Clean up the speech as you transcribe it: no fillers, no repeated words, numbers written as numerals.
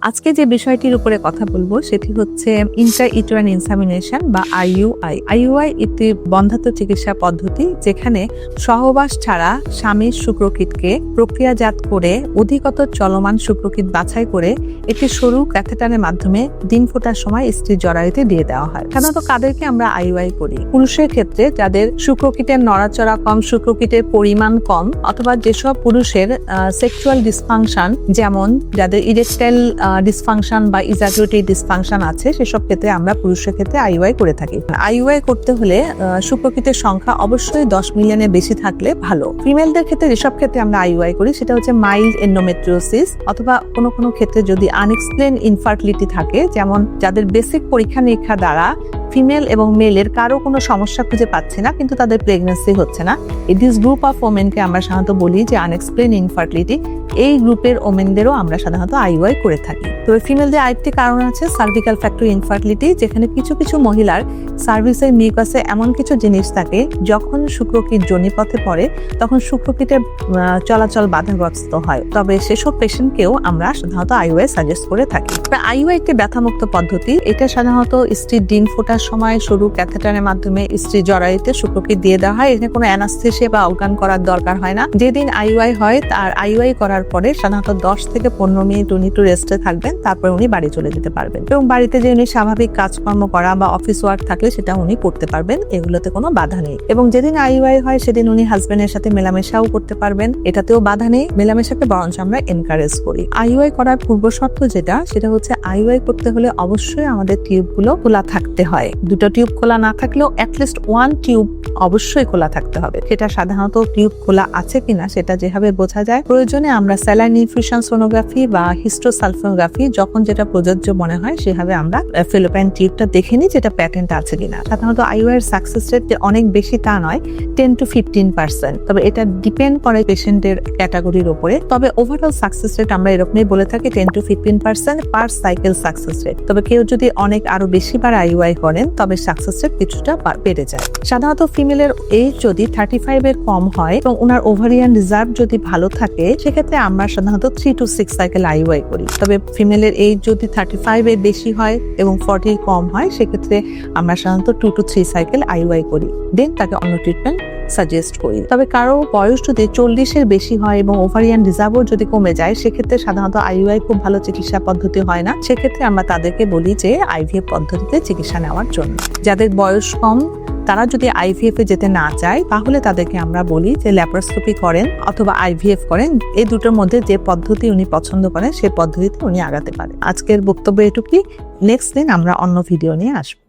আজকে যে বিষয়টির উপরে কথা বলবো সেটি হচ্ছে ইন্ট্রা-ইউটেরাইন ইনসামিনেশন বা আইইউআই। আইইউআই একটি বন্ধ্যাত্ব চিকিৎসা পদ্ধতি যেখানে সহবাস ছাড়া স্বামীর শুক্রকীটকে প্রক্রিয়াজাত করে অধিকতর চলমান শুক্রকীট বাছাই করে একটি সরু ক্যাথেটারের মাধ্যমে ডিম ফোটার সময় স্ত্রীর জরায়ুতে দিয়ে দেওয়া হয়। সাধারণত কাদেরকে আমরা আইইউআই করি? পুরুষের ক্ষেত্রে যাদের শুক্রকীটের নড়াচড়া কম, শুক্রকীটের পরিমাণ কম, অথবা যেসব পুরুষের সেক্সুয়াল ডিসফাংশন, যেমন যাদের ইরেকটাইল ডিসফাংশন বা ইজাকুলেটরি ডিসফাংশন আছে, সেসব ক্ষেত্রে আমরা পুরুষের ক্ষেত্রে আইইউআই করে থাকি। আইইউআই করতে হলে শুক্রকীটের সংখ্যা অবশ্যই 10 মিলিয়নের বেশি থাকলে ভালো। ফিমেলদের ক্ষেত্রে যেসব ক্ষেত্রে আমরা আইইউআই করি সেটা হচ্ছে মাইল্ড এন্ডোমেট্রিওসিস, অথবা কোনো ক্ষেত্রে যদি আনএক্সপ্লেইনড ইনফার্টিলিটি থাকে, যেমন যাদের বেসিক পরীক্ষা নিরীক্ষা দ্বারা ফিমেল এবং মেলের কারো কোনো সমস্যা খুঁজে পাচ্ছে না কিন্তু তাদের প্রেগন্যান্সি হচ্ছে না, দিস গ্রুপ অফ ওমেনকে আমরা সাধারণত বলি যে আনএক্সপ্লেইনড ইনফার্টিলিটি। এই গ্রুপের ওমেনদেরও আমরা সাধারণত আইইউআই করে থাকি। তবে ফিমেলদের আরেকটি কারণ আছে সার্ভিক্যাল ফ্যাক্টর ইনফার্টিলিটি, যেখানে কিছু মহিলার সার্ভিসের মিউকাসে এমন কিছু জিনিস থাকে যখন শুক্রকীট যোনিপথে পড়ে তখন শুক্রকীটের চলাচল বাধাগ্রস্ত হয়। তবে সেসব পেশেন্টকেও আমরা সাধারণত আইইউআই সাজেস্ট করে থাকি। আইইউআই একটি ব্যথামুক্ত পদ্ধতি। এটা সাধারণত স্ত্রীর ডিম ফোটার সময় সরু ক্যাথেটারের মাধ্যমে স্ত্রীর জরায়ুতে শুক্রকীট দিয়ে দেওয়া হয়। এখানে কোনো অ্যানাস্থেসিয়া বা অজ্ঞান করার দরকার হয় না। যেদিন আইইউআই হয় তার আইইউআই করার পরে সাধারণত 10 থেকে 15 মিনিট উনি একটু রেস্টে থাকবেন, তারপরে উনি বাড়ি চলে যেতে পারবেন এবং বাড়িতে যে উনি স্বাভাবিক কাজকর্ম করা বা অফিস ওয়ার্ক থাকলে সেটা উনি করতে পারবেন, এগুলোতে কোনো বাধা নেই। এবং যেদিন আইইউআই হয় সেদিন উনি হাজবেন্ডের সাথে মেলামেশাও করতে পারবেন, এটাতেও বাধা নেই। মেলামেশাকে বরঞ্চ আমরা এনকারেজ করি। আইইউআই করার পূর্ব শর্ত সেটা হচ্ছে আইইউআই করতে হলে অবশ্যই আমাদের টিউবগুলো খোলা থাকতে হয়। দুটো টিউব খোলা না থাকলেও অ্যাটলিস্ট 1 টিউব অবশ্যই খোলা থাকতে হবে। সেটা সাধারণত টিউব খোলা আছে কিনা সেটা যেভাবে বোঝা যায়, প্রয়োজনে আমরা স্যালাইন ইনফিউশন সোনোগ্রাফি বা হিস্টোসালফোনোগ্রাফি যখন যেটা প্রযোজ্য মনে হয় সেভাবে আমরা ফেলোপাইন টিউবটা দেখে নিই যেটা প্যাটেন্ট আছে কিনা। সাধারণত আইইউআই এর সাকসেস রেট অনেক বেশি তা নয়, 10 to 15%। তবে এটা ডিপেন্ড করে পেশেন্টের ক্যাটাগরির উপরে। তবে ওভারঅল সাকসেস রেট আমরা এরকমই বলে থাকি 10 to 15% per cycle success rate. তবে কেউ যদি অনেক আরো বেশি বার আইইউআই করেন তবে সাকসেস রেট কিছুটা বেড়ে যায়। সাধারণত ফিমেলের এজ যদি 35 এর কম হয় এবং ওনার ওভারিয়ান রিজার্ভ যদি ভালো থাকে সেক্ষেত্রে আমরা সাধারণত 3 to 6 সাইকেল আইইউআই করি। তবে ফিমেলের এজ যদি 35 এর বেশি হয় এবং 40 কম হয় সেক্ষেত্রে আমরা সাধারণত 2 to 3 সাইকেল আইইউআই করি, দেন তাকে অন্য ট্রিটমেন্ট সাজেস্ট করি। তবে কারো বয়স যদি 40 এর বেশি হয় এবং ওভারিয়ান রিজার্ভও যদি কমে যায় সেক্ষেত্রে সাধারণত আইইউআই খুব ভালো চিকিৎসা পদ্ধতি হয় না। সেক্ষেত্রে আমরা তাদেরকে বলি যে আইভিএফ পদ্ধতিতে চিকিৎসা নেওয়ার জন্য। যাদের বয়স কম তারা যদি আইভিএফ এ যেতে না চায় তাহলে তাদেরকে আমরা বলি যে ল্যাপারোস্কোপি করেন অথবা আইভিএফ করেন। এই দুটোর মধ্যে যে পদ্ধতি উনি পছন্দ করেন সেই পদ্ধতিতে উনি আগাতে পারেন। আজকের বক্তব্য এটুকুই। নেক্সট দিন আমরা অন্য ভিডিও নিয়ে আসবো।